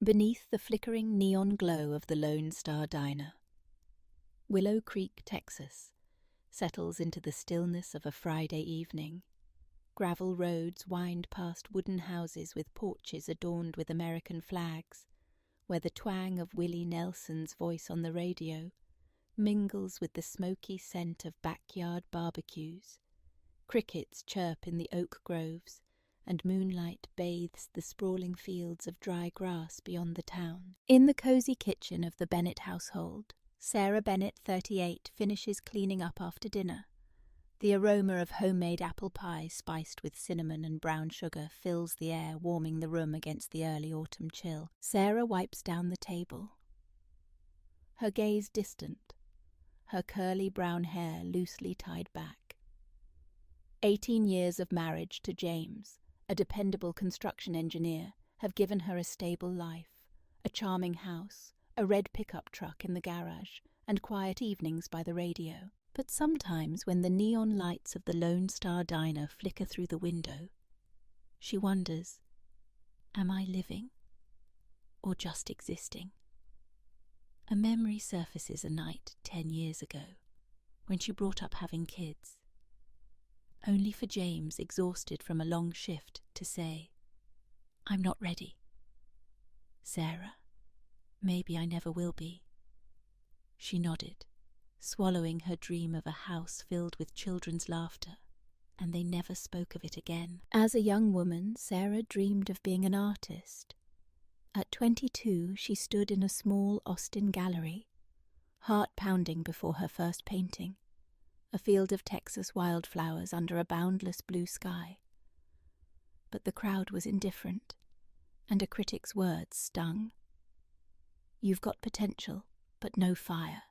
beneath the flickering neon glow of the Lone Star Diner. Willow Creek, Texas, settles into the stillness of a Friday evening. Gravel roads wind past wooden houses with porches adorned with American flags, where the twang of Willie Nelson's voice on the radio mingles with the smoky scent of backyard barbecues. Crickets chirp in the oak groves, and moonlight bathes the sprawling fields of dry grass beyond the town. In the cozy kitchen of the Bennett household, Sarah Bennett, 38, finishes cleaning up after dinner. The aroma of homemade apple pie spiced with cinnamon and brown sugar fills the air, warming the room against the early autumn chill. Sarah wipes down the table, her gaze distant, her curly brown hair loosely tied back. 18 years of marriage to James, a dependable construction engineer, have given her a stable life, a charming house, a red pickup truck in the garage, and quiet evenings by the radio. But sometimes when the neon lights of the Lone Star Diner flicker through the window, she wonders, am I living or just existing? A memory surfaces a night 10 years ago, when she brought up having kids, only for James, exhausted from a long shift, to say, "I'm not ready. Sarah, maybe I never will be." She nodded, swallowing her dream of a house filled with children's laughter, and they never spoke of it again. As a young woman, Sarah dreamed of being an artist. At 22, she stood in a small Austin gallery, heart pounding before her first painting, a field of Texas wildflowers under a boundless blue sky. But the crowd was indifferent, and a critic's words stung. "You've got potential, but no fire."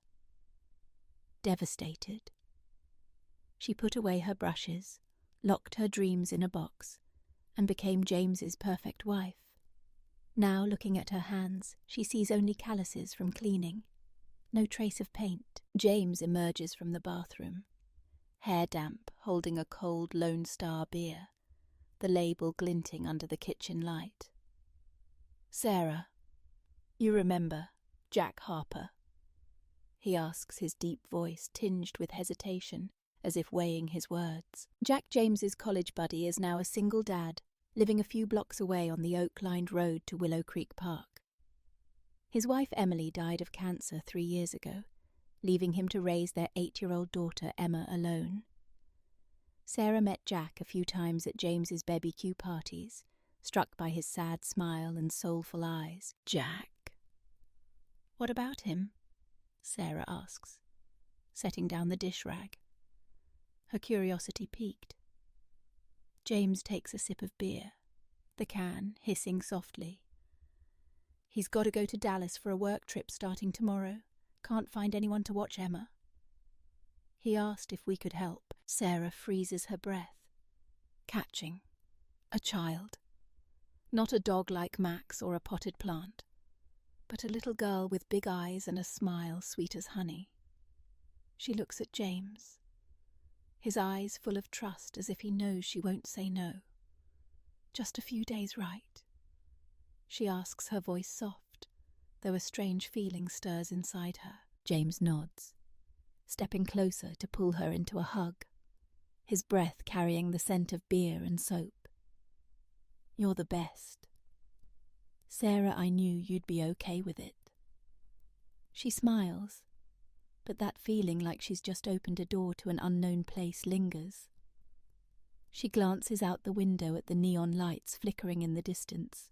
Devastated, she put away her brushes, locked her dreams in a box, and became James's perfect wife. Now, looking at her hands, she sees only calluses from cleaning, no trace of paint. James emerges from the bathroom, hair damp, holding a cold Lone Star beer, the label glinting under the kitchen light. "Sarah, you remember Jack Harper?" he asks, his deep voice tinged with hesitation, as if weighing his words. Jack, James's college buddy, is now a single dad, living a few blocks away on the oak-lined road to Willow Creek Park. His wife Emily died of cancer 3 years ago, leaving him to raise their 8-year-old daughter Emma alone. Sarah met Jack a few times at James's BBQ parties, struck by his sad smile and soulful eyes. "Jack? What about him?" Sarah asks, setting down the dish rag. Her curiosity piqued. James takes a sip of beer, the can hissing softly. "He's got to go to Dallas for a work trip starting tomorrow. Can't find anyone to watch Emma." He asked if we could help. Sarah freezes her breath, catching a child. Not a dog like Max or a potted plant, but a little girl with big eyes and a smile sweet as honey. She looks at James, his eyes full of trust, as if he knows she won't say no. "Just a few days, right?" she asks, her voice soft, though a strange feeling stirs inside her. James nods, stepping closer to pull her into a hug, his breath carrying the scent of beer and soap. "You're the best. Sarah, I knew you'd be okay with it." She smiles, but that feeling like she's just opened a door to an unknown place lingers. She glances out the window at the neon lights flickering in the distance,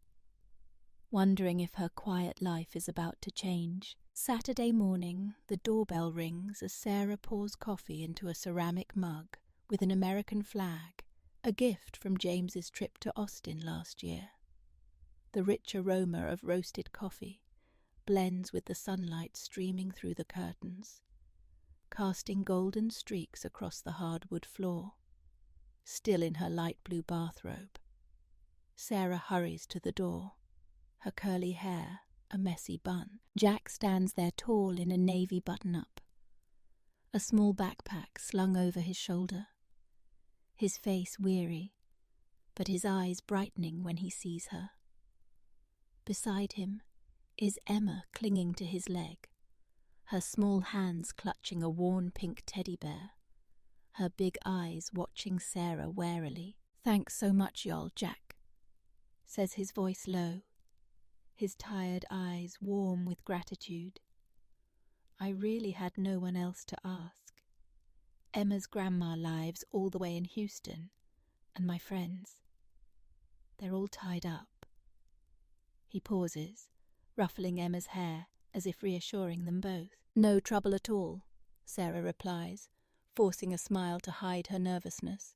wondering if her quiet life is about to change. Saturday morning, the doorbell rings as Sarah pours coffee into a ceramic mug with an American flag, a gift from James's trip to Austin last year. The rich aroma of roasted coffee blends with the sunlight streaming through the curtains, casting golden streaks across the hardwood floor. Still in her light blue bathrobe, Sarah hurries to the door, her curly hair a messy bun. Jack stands there tall in a navy button-up, a small backpack slung over his shoulder, his face weary, but his eyes brightening when he sees her. Beside him, is Emma clinging to his leg, her small hands clutching a worn pink teddy bear, her big eyes watching Sarah warily. "Thanks so much, y'all, Jack," says his voice low, his tired eyes warm with gratitude. "I really had no one else to ask. Emma's grandma lives all the way in Houston, and my friends. They're all tied up." He pauses, ruffling Emma's hair as if reassuring them both. "No trouble at all," Sarah replies, forcing a smile to hide her nervousness.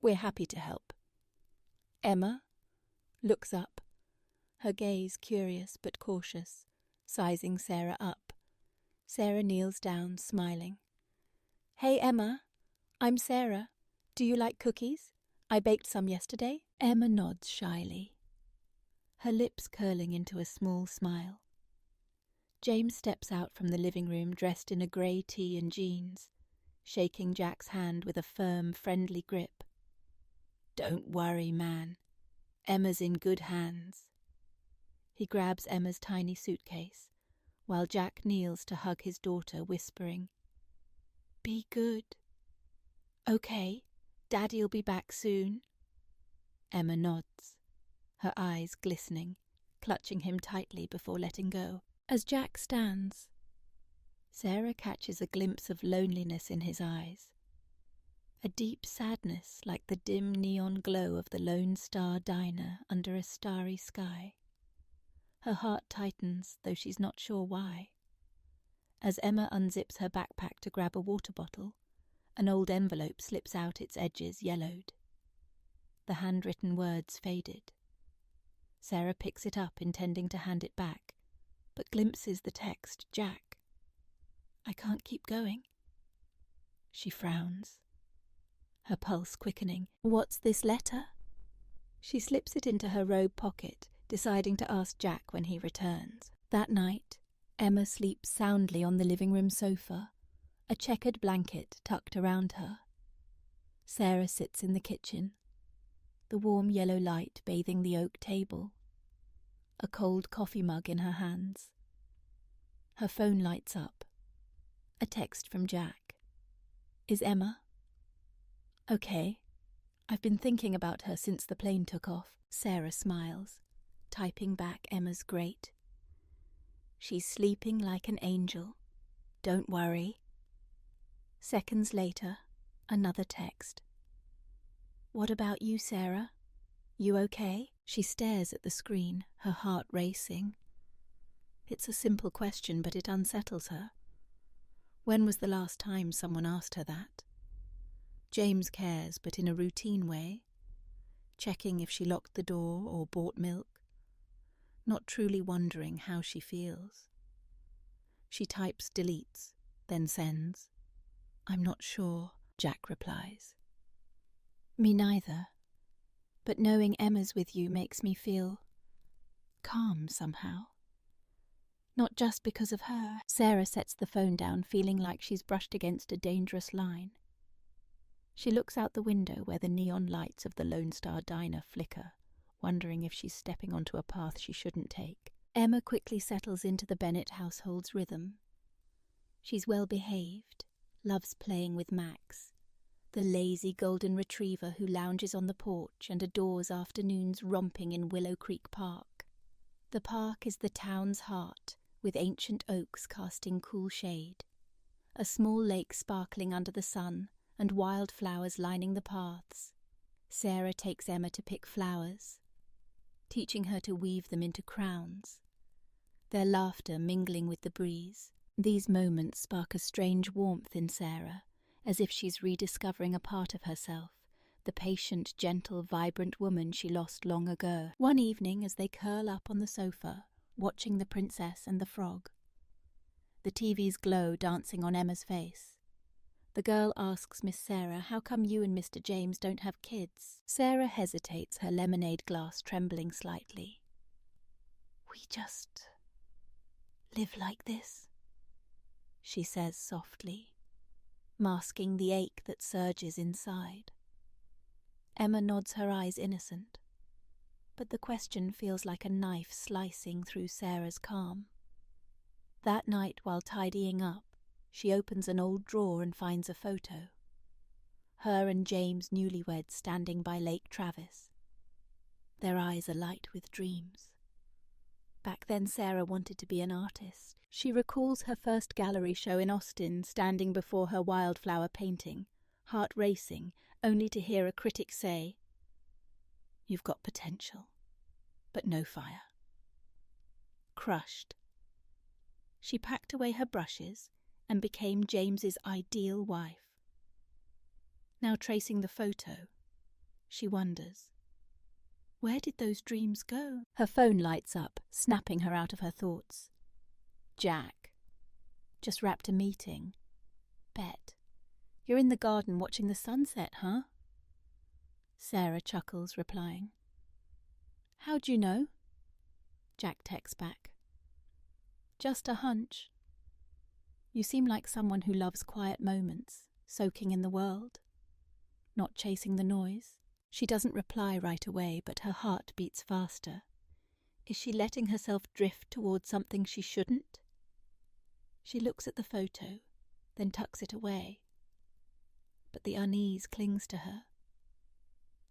"We're happy to help." Emma looks up, her gaze curious but cautious, sizing Sarah up. Sarah kneels down, smiling. "Hey, Emma, I'm Sarah. Do you like cookies? I baked some yesterday." Emma nods shyly, her lips curling into a small smile. James steps out from the living room dressed in a grey tee and jeans, shaking Jack's hand with a firm, friendly grip. "Don't worry, man. Emma's in good hands." He grabs Emma's tiny suitcase, while Jack kneels to hug his daughter, whispering, "Be good." "Okay, Daddy'll be back soon." Emma nods, her eyes glistening, clutching him tightly before letting go. As Jack stands, Sarah catches a glimpse of loneliness in his eyes, a deep sadness like the dim neon glow of the Lone Star Diner under a starry sky. Her heart tightens, though she's not sure why. As Emma unzips her backpack to grab a water bottle, an old envelope slips out, its edges yellowed. The handwritten words faded. Sarah picks it up, intending to hand it back, but glimpses the text, "Jack, I can't keep going." She frowns, her pulse quickening. "What's this letter?" She slips it into her robe pocket, deciding to ask Jack when he returns. That night, Emma sleeps soundly on the living room sofa, a checkered blanket tucked around her. Sarah sits in the kitchen, the warm yellow light bathing the oak table, a cold coffee mug in her hands. Her phone lights up. A text from Jack. "Is Emma?" "Okay. I've been thinking about her since the plane took off." Sarah smiles, typing back Emma's great. "She's sleeping like an angel. Don't worry." Seconds later, another text. "What about you, Sarah? You okay?" She stares at the screen, her heart racing. It's a simple question, but it unsettles her. When was the last time someone asked her that? James cares, but in a routine way, checking if she locked the door or bought milk, not truly wondering how she feels. She types, deletes, then sends. "I'm not sure," Jack replies. "Me neither. But knowing Emma's with you makes me feel calm somehow. Not just because of her." Sarah sets the phone down, feeling like she's brushed against a dangerous line. She looks out the window where the neon lights of the Lone Star Diner flicker, wondering if she's stepping onto a path she shouldn't take. Emma quickly settles into the Bennett household's rhythm. She's well behaved, loves playing with Max, the lazy golden retriever who lounges on the porch and adores afternoons romping in Willow Creek Park. The park is the town's heart, with ancient oaks casting cool shade, a small lake sparkling under the sun, and wildflowers lining the paths. Sarah takes Emma to pick flowers, teaching her to weave them into crowns, their laughter mingling with the breeze. These moments spark a strange warmth in Sarah, as if she's rediscovering a part of herself, the patient, gentle, vibrant woman she lost long ago. One evening, as they curl up on the sofa, watching The Princess and the Frog, the TV's glow dancing on Emma's face, the girl asks Miss Sarah, "How come you and Mr. James don't have kids?" Sarah hesitates, her lemonade glass trembling slightly. "We just live like this," she says softly, masking the ache that surges inside. Emma nods, her eyes innocent. but the question feels like a knife slicing through Sarah's calm. That night, while tidying up, she opens an old drawer and finds a photo. Her and James newlyweds standing by Lake Travis. Their eyes alight with dreams. Back then Sarah wanted to be an artist. She recalls her first gallery show in Austin, standing before her wildflower painting, heart racing, only to hear a critic say, "You've got potential, but no fire." Crushed. She packed away her brushes and became James's ideal wife. Now tracing the photo, she wonders, where did those dreams go? Her phone lights up, snapping her out of her thoughts. Jack. Just wrapped a meeting. Bet. You're in the garden watching the sunset, huh? Sarah chuckles, replying. How'd you know? Jack texts back. Just a hunch. You seem like someone who loves quiet moments, soaking in the world, not chasing the noise. She doesn't reply right away, but her heart beats faster. Is she letting herself drift towards something she shouldn't? She looks at the photo, then tucks it away. But the unease clings to her.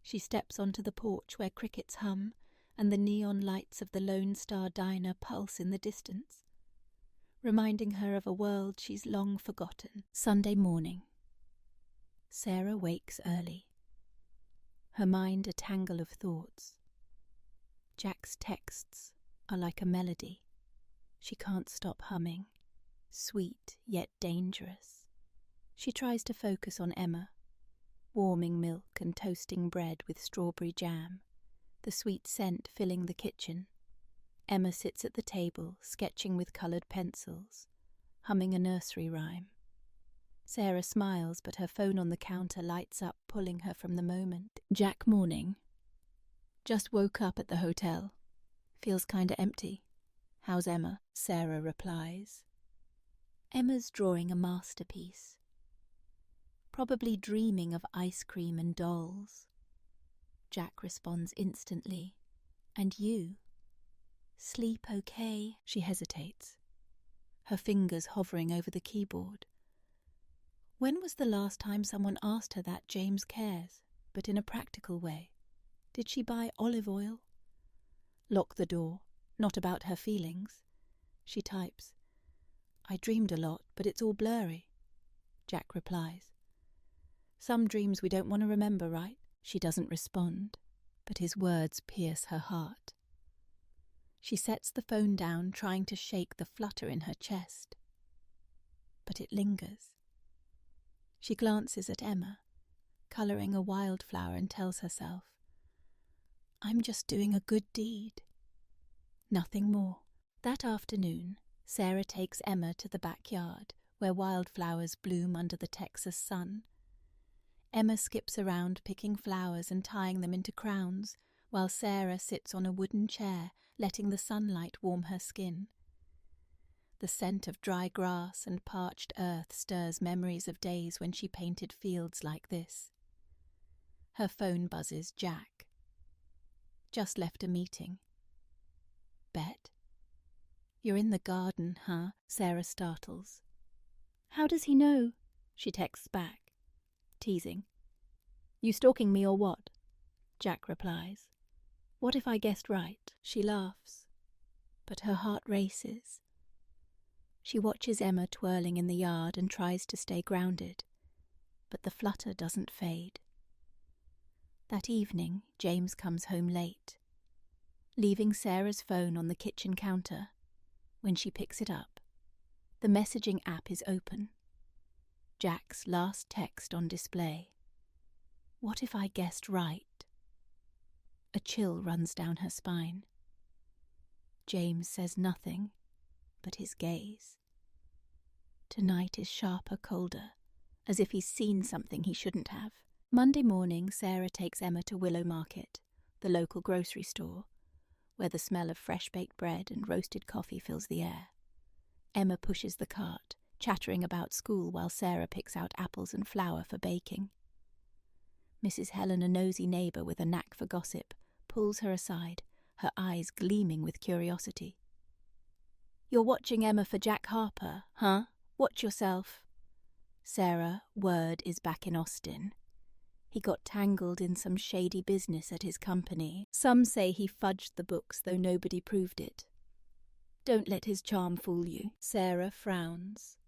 She steps onto the porch where crickets hum and the neon lights of the Lone Star Diner pulse in the distance, reminding her of a world she's long forgotten. Sunday morning. Sarah wakes early. Her mind a tangle of thoughts. Jack's texts are like a melody. She can't stop humming, sweet yet dangerous. She tries to focus on Emma, warming milk and toasting bread with strawberry jam, the sweet scent filling the kitchen. Emma sits at the table, sketching with coloured pencils, humming a nursery rhyme. Sarah smiles, but her phone on the counter lights up, pulling her from the moment. Jack morning. Just woke up at the hotel. Feels kinda empty. How's Emma? Sarah replies. Emma's drawing a masterpiece. Probably dreaming of ice cream and dolls. Jack responds instantly. And you? Sleep okay? She hesitates, her fingers hovering over the keyboard. When was the last time someone asked her that James cares, but in a practical way? Did she buy olive oil? Lock the door, not about her feelings. She types. I dreamed a lot, but it's all blurry. Jack replies. Some dreams we don't want to remember, right? She doesn't respond, but his words pierce her heart. She sets the phone down, trying to shake the flutter in her chest. But it lingers. She glances at Emma, colouring a wildflower, and tells herself, I'm just doing a good deed. Nothing more. That afternoon, Sarah takes Emma to the backyard, where wildflowers bloom under the Texas sun. Emma skips around picking flowers and tying them into crowns, while Sarah sits on a wooden chair, letting the sunlight warm her skin. The scent of dry grass and parched earth stirs memories of days when she painted fields like this. Her phone buzzes Jack. Just left a meeting. Bet. You're in the garden, huh? Sarah startles. How does he know? She texts back, teasing. You stalking me or what? Jack replies. What if I guessed right? She laughs, but her heart races. She watches Emma twirling in the yard and tries to stay grounded, but the flutter doesn't fade. That evening, James comes home late, leaving Sarah's phone on the kitchen counter. When she picks it up, the messaging app is open. Jack's last text on display. What if I guessed right? A chill runs down her spine. James says nothing, but his gaze. Tonight is sharper, colder, as if he's seen something he shouldn't have. Monday morning, Sarah takes Emma to Willow Market, the local grocery store, where the smell of fresh-baked bread and roasted coffee fills the air. Emma pushes the cart, chattering about school while Sarah picks out apples and flour for baking. Mrs. Helen, a nosy neighbour with a knack for gossip, pulls her aside, her eyes gleaming with curiosity. "You're watching Emma for Jack Harper, huh? Watch yourself." Sarah, word is back in Austin. He got tangled in some shady business at his company. Some say he fudged the books, though nobody proved it. Don't let his charm fool you. Sarah frowns,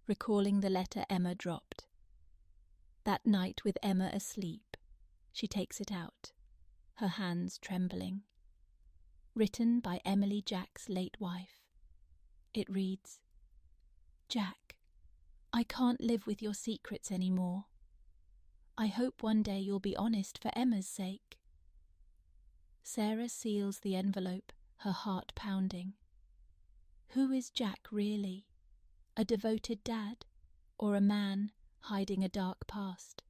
recalling the letter Emma dropped. That night with Emma asleep, she takes it out, her hands trembling. Written by Emily Jack's late wife. It reads, "Jack, I can't live with your secrets anymore. I hope one day you'll be honest for Emma's sake." Sarah seals the envelope, her heart pounding. Who is Jack really? A devoted dad, or a man hiding a dark past?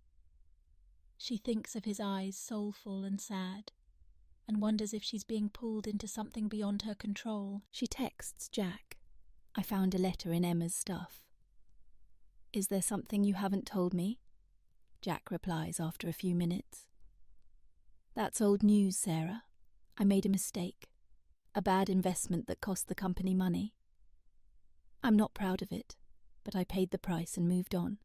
She thinks of his eyes soulful and sad, and wonders if she's being pulled into something beyond her control. She texts Jack, "I found a letter in Emma's stuff." "Is there something you haven't told me?" Jack replies after a few minutes. "That's old news, Sarah. I made a mistake. A bad investment that cost the company money. I'm not proud of it, but I paid the price and moved on.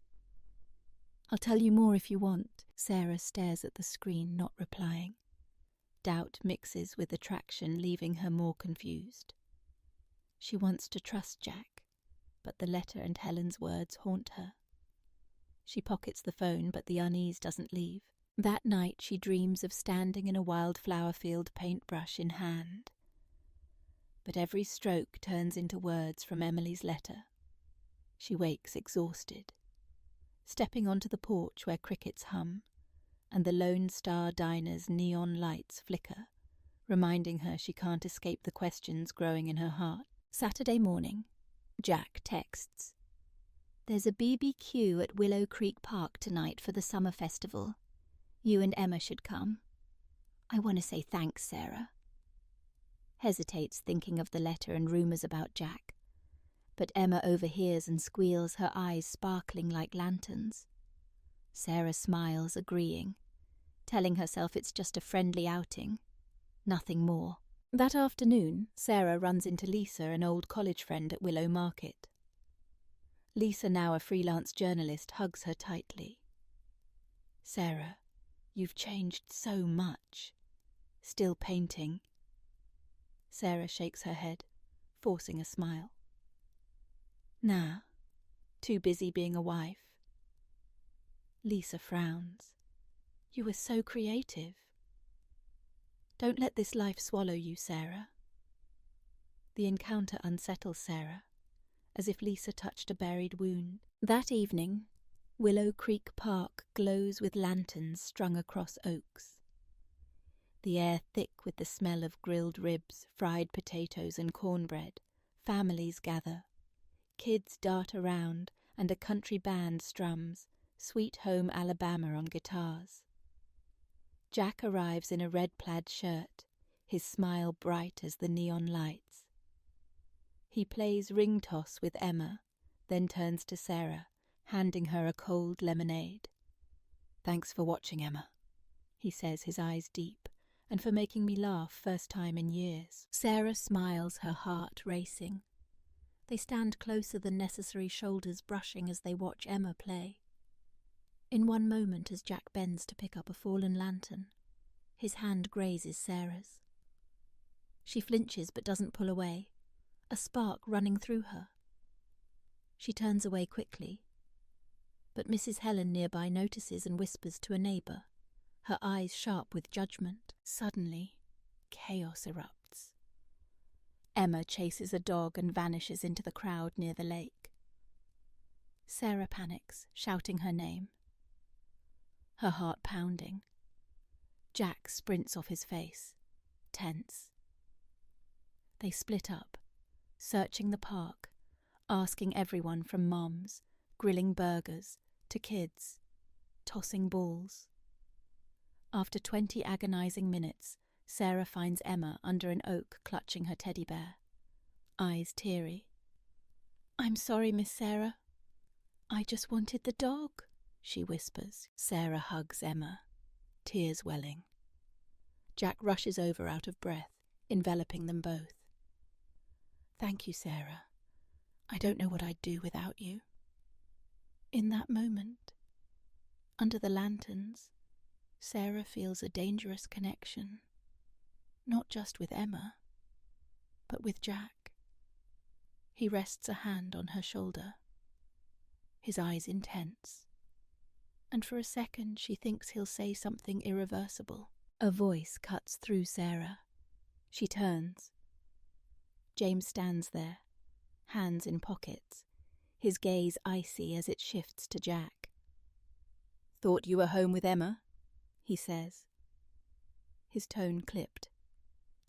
I'll tell you more if you want." Sarah stares at the screen, not replying. Doubt mixes with attraction, leaving her more confused. She wants to trust Jack, but the letter and Helen's words haunt her. She pockets the phone, but the unease doesn't leave. That night she dreams of standing in a wildflower field, paintbrush in hand. But every stroke turns into words from Emily's letter. She wakes exhausted, stepping onto the porch where crickets hum, and the Lone Star Diner's neon lights flicker, reminding her she can't escape the questions growing in her heart. Saturday morning, Jack texts, "There's a BBQ at Willow Creek Park tonight for the summer festival. You and Emma should come. I want to say thanks, Sarah." Hesitates, thinking of the letter and rumours about Jack. But Emma overhears and squeals, her eyes sparkling like lanterns. Sarah smiles, agreeing, telling herself it's just a friendly outing, nothing more. That afternoon, Sarah runs into Lisa, an old college friend, at Willow Market. Lisa, now a freelance journalist, hugs her tightly. "Sarah, you've changed so much. Still painting?" Sarah shakes her head, forcing a smile. "Nah, too busy being a wife." Lisa frowns. "You were so creative." "Don't let this life swallow you, Sarah." The encounter unsettles Sarah, as if Lisa touched a buried wound. That evening, Willow Creek Park glows with lanterns strung across oaks. The air thick with the smell of grilled ribs, fried potatoes and cornbread. Families gather. Kids dart around, and a country band strums Sweet Home Alabama on guitars. Jack arrives in a red plaid shirt, his smile bright as the neon lights. He plays ring toss with Emma, then turns to Sarah, handing her a cold lemonade. "Thanks for watching, Emma," he says, his eyes deep, "and for making me laugh first time in years." Sarah smiles, her heart racing. They stand closer than necessary, shoulders brushing as they watch Emma play. In one moment, as Jack bends to pick up a fallen lantern, his hand grazes Sarah's. She flinches but doesn't pull away, a spark running through her. She turns away quickly, but Mrs. Helen nearby notices and whispers to a neighbour, her eyes sharp with judgment. Suddenly, chaos erupts. Emma chases a dog and vanishes into the crowd near the lake. Sarah panics, shouting her name, her heart pounding. Jack sprints off his face, tense. They split up, searching the park, asking everyone from moms, grilling burgers, to kids, tossing balls. After 20 agonizing minutes, Sarah finds Emma under an oak clutching her teddy bear, eyes teary. "I'm sorry, Miss Sarah. I just wanted the dog," she whispers. Sarah hugs Emma, tears welling. Jack rushes over out of breath, enveloping them both. "Thank you, Sarah. I don't know what I'd do without you." In that moment, under the lanterns, Sarah feels a dangerous connection, not just with Emma, but with Jack. He rests a hand on her shoulder, his eyes intense, and for a second she thinks he'll say something irreversible. A voice cuts through Sarah. She turns. James stands there, hands in pockets, his gaze icy as it shifts to Jack. "Thought you were home with Emma?" he says. His tone clipped.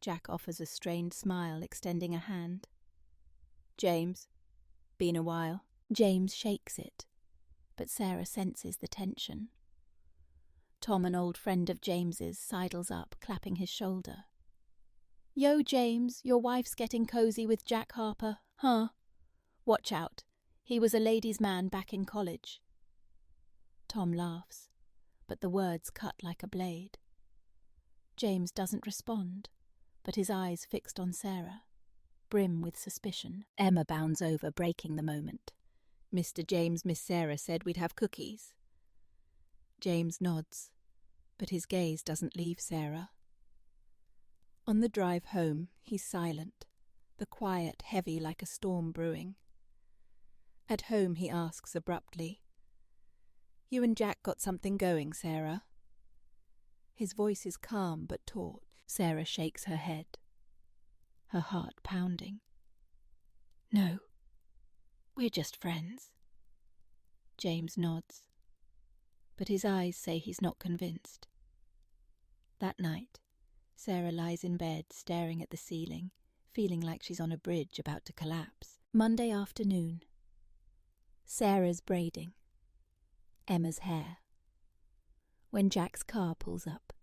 Jack offers a strained smile, extending a hand. "James, been a while." James shakes it, but Sarah senses the tension. Tom, an old friend of James's, sidles up, clapping his shoulder. "Yo, James, your wife's getting cozy with Jack Harper, huh? Watch out. He was a ladies' man back in college." Tom laughs, but the words cut like a blade. James doesn't respond, but his eyes fixed on Sarah, brim with suspicion. Emma bounds over, breaking the moment. "Mr. James, Miss Sarah said we'd have cookies." James nods, but his gaze doesn't leave Sarah. On the drive home, he's silent, the quiet heavy like a storm brewing. At home, he asks abruptly, "You and Jack got something going, Sarah?" His voice is calm but taut. Sarah shakes her head, her heart pounding. "No, we're just friends." James nods, but his eyes say he's not convinced. That night, Sarah lies in bed, staring at the ceiling, feeling like she's on a bridge about to collapse. Monday afternoon. Sarah's braiding Emma's hair. When Jack's car pulls up,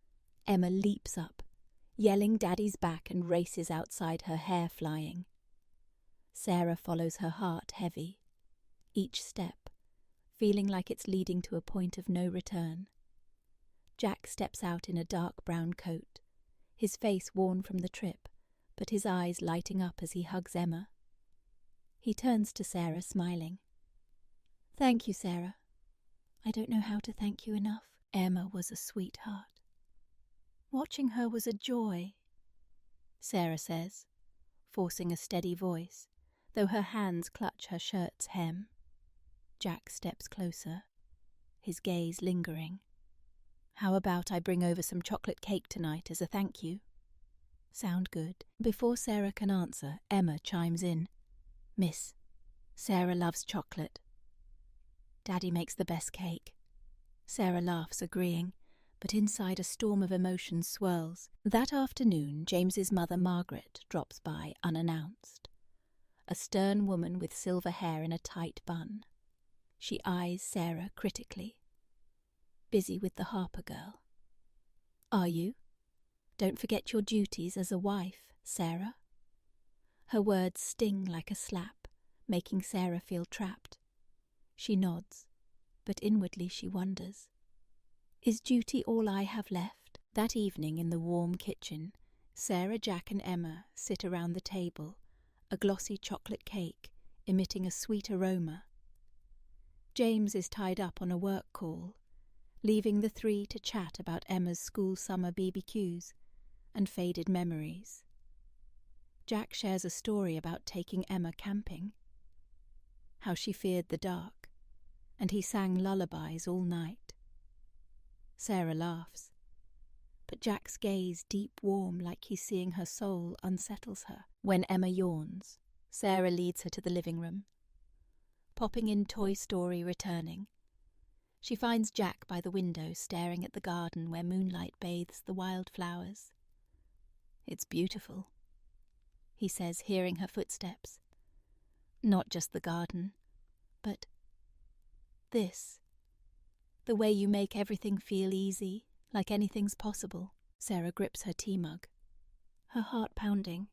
Emma leaps up, yelling Daddy's back, and races outside, her hair flying. Sarah follows her heart heavy, each step, feeling like it's leading to a point of no return. Jack steps out in a dark brown coat, his face worn from the trip, but his eyes lighting up as he hugs Emma. He turns to Sarah, smiling. "Thank you, Sarah. I don't know how to thank you enough." Emma was a sweetheart. Watching her was a joy, Sarah says, forcing a steady voice, though her hands clutch her shirt's hem. Jack steps closer, his gaze lingering. "How about I bring over some chocolate cake tonight as a thank you?" "Sound good." Before Sarah can answer, Emma chimes in. "Miss, Sarah loves chocolate. Daddy makes the best cake." Sarah laughs, agreeing, but inside a storm of emotion swirls. That afternoon, James's mother, Margaret, drops by unannounced. A stern woman with silver hair in a tight bun. She eyes Sarah critically. "Busy with the Harper girl." "Are you? Don't forget your duties as a wife, Sarah." Her words sting like a slap, making Sarah feel trapped. She nods, but inwardly she wonders. Is duty all I have left? That evening in the warm kitchen, Sarah, Jack and Emma sit around the table, a glossy chocolate cake emitting a sweet aroma. James is tied up on a work call, leaving the three to chat about Emma's school summer BBQs and faded memories. Jack shares a story about taking Emma camping, how she feared the dark, and he sang lullabies all night. Sarah laughs, but Jack's gaze, deep warm like he's seeing her soul, unsettles her. When Emma yawns, Sarah leads her to the living room. Popping in Toy Story returning, she finds Jack by the window staring at the garden where moonlight bathes the wildflowers. "It's beautiful," he says, hearing her footsteps. "Not just the garden, but this. The way you make everything feel easy, like anything's possible." Sarah grips her tea mug, her heart pounding.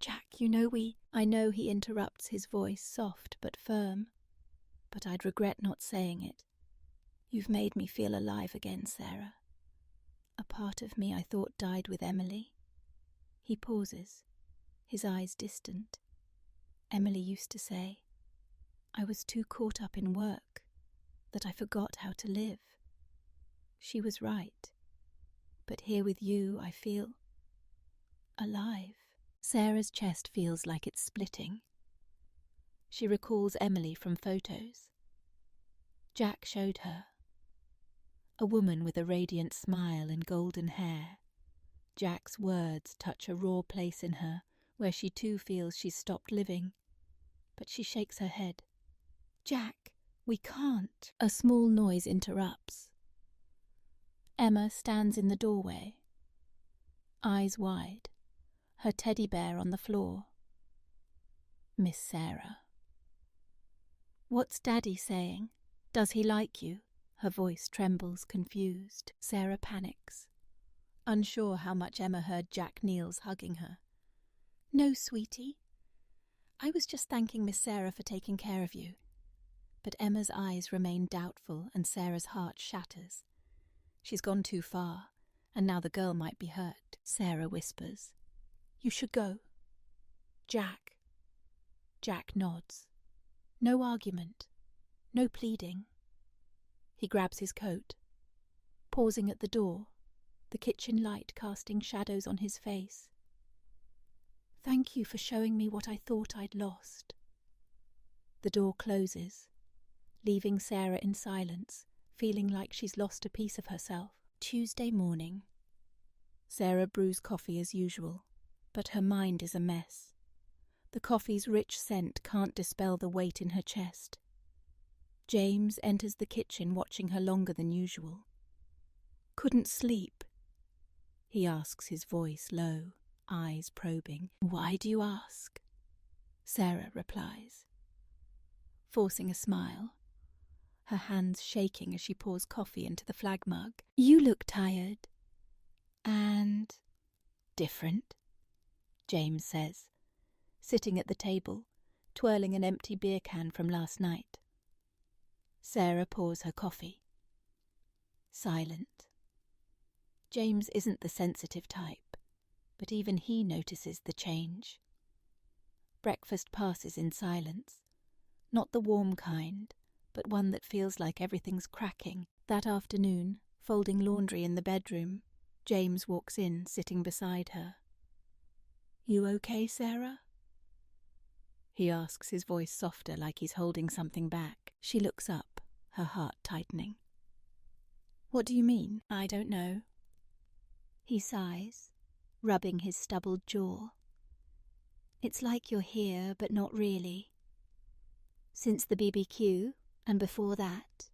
"Jack, you know I know," he interrupts, his voice soft but firm. "But I'd regret not saying it. You've made me feel alive again, Sarah. A part of me I thought died with Emily. He pauses, his eyes distant. Emily used to say, I was too caught up in work, that I forgot how to live. She was right. But here with you I feel alive. Sarah's chest feels like it's splitting. She recalls Emily from photos. Jack showed her. A woman with a radiant smile and golden hair. Jack's words touch a raw place in her where she too feels she's stopped living. But she shakes her head. Jack, we can't. A small noise interrupts. Emma stands in the doorway, eyes wide, her teddy bear on the floor. Miss Sarah. What's Daddy saying? Does he like you? Her voice trembles, confused. Sarah panics, unsure how much Emma heard Jack Neal's hugging her. No, sweetie. I was just thanking Miss Sarah for taking care of you. But Emma's eyes remain doubtful and Sarah's heart shatters. She's gone too far, and now the girl might be hurt. Sarah whispers, You should go. Jack. Jack nods. No argument. No pleading. He grabs his coat. Pausing at the door, the kitchen light casting shadows on his face. Thank you for showing me what I thought I'd lost. The door closes, leaving Sarah in silence, feeling like she's lost a piece of herself. Tuesday morning. Sarah brews coffee as usual, but her mind is a mess. The coffee's rich scent can't dispel the weight in her chest. James enters the kitchen watching her longer than usual. Couldn't sleep? He asks, his voice low, eyes probing. Why do you ask? Sarah replies, forcing a smile, her hands shaking as she pours coffee into the flag mug. You look tired. And different, James says, sitting at the table, twirling an empty beer can from last night. Sarah pours her coffee. Silent. James isn't the sensitive type, but even he notices the change. Breakfast passes in silence, not the warm kind, but one that feels like everything's cracking. That afternoon, folding laundry in the bedroom, James walks in, sitting beside her. You okay, Sarah? He asks, his voice softer, like he's holding something back. She looks up, her heart tightening. What do you mean? I don't know. He sighs, rubbing his stubbled jaw. It's like you're here, but not really. Since the BBQ, and before that.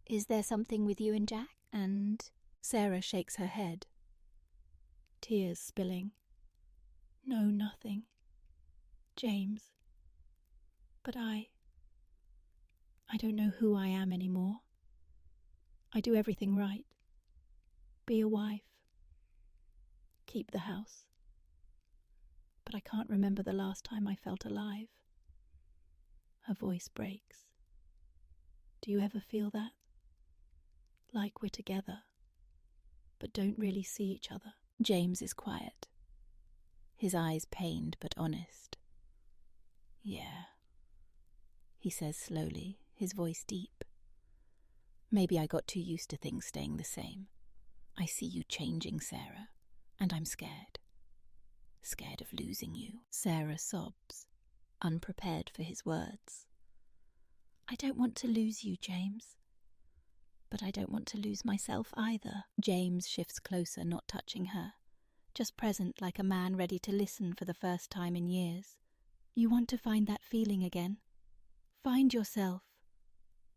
Is there something with you and Jack? And Sarah shakes her head, tears spilling. No, nothing. James. But I don't know who I am anymore. I do everything right. Be a wife. Keep the house. But I can't remember the last time I felt alive. Her voice breaks. Do you ever feel that? Like we're together, but don't really see each other? James is quiet, his eyes pained but honest. Yeah, he says slowly, his voice deep. Maybe I got too used to things staying the same. I see you changing, Sarah, and I'm scared. Scared of losing you. Sarah sobs, unprepared for his words. I don't want to lose you, James. But I don't want to lose myself either. James shifts closer, not touching her, just present like a man ready to listen for the first time in years. You want to find that feeling again? Find yourself,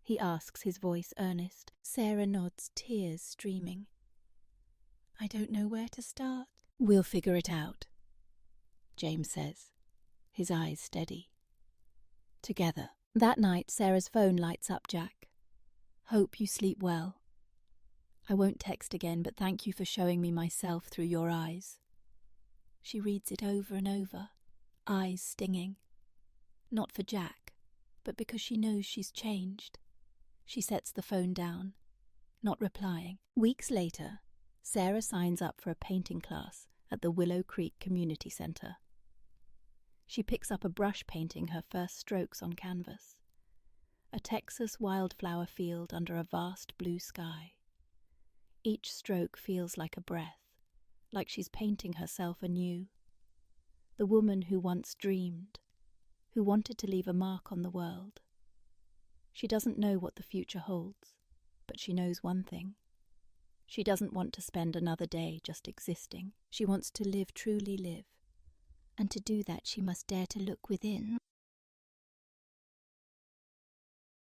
he asks, his voice earnest. Sarah nods, tears streaming. I don't know where to start. We'll figure it out, James says, his eyes steady. Together. That night, Sarah's phone lights up Jack. Hope you sleep well. I won't text again, but thank you for showing me myself through your eyes. She reads it over and over, eyes stinging. Not for Jack, but because she knows she's changed. She sets the phone down, not replying. Weeks later, Sarah signs up for a painting class at the Willow Creek Community Center. She picks up a brush painting her first strokes on canvas. A Texas wildflower field under a vast blue sky. Each stroke feels like a breath, like she's painting herself anew. The woman who once dreamed, who wanted to leave a mark on the world. She doesn't know what the future holds, but she knows one thing. She doesn't want to spend another day just existing. She wants to truly live. And to do that, she must dare to look within.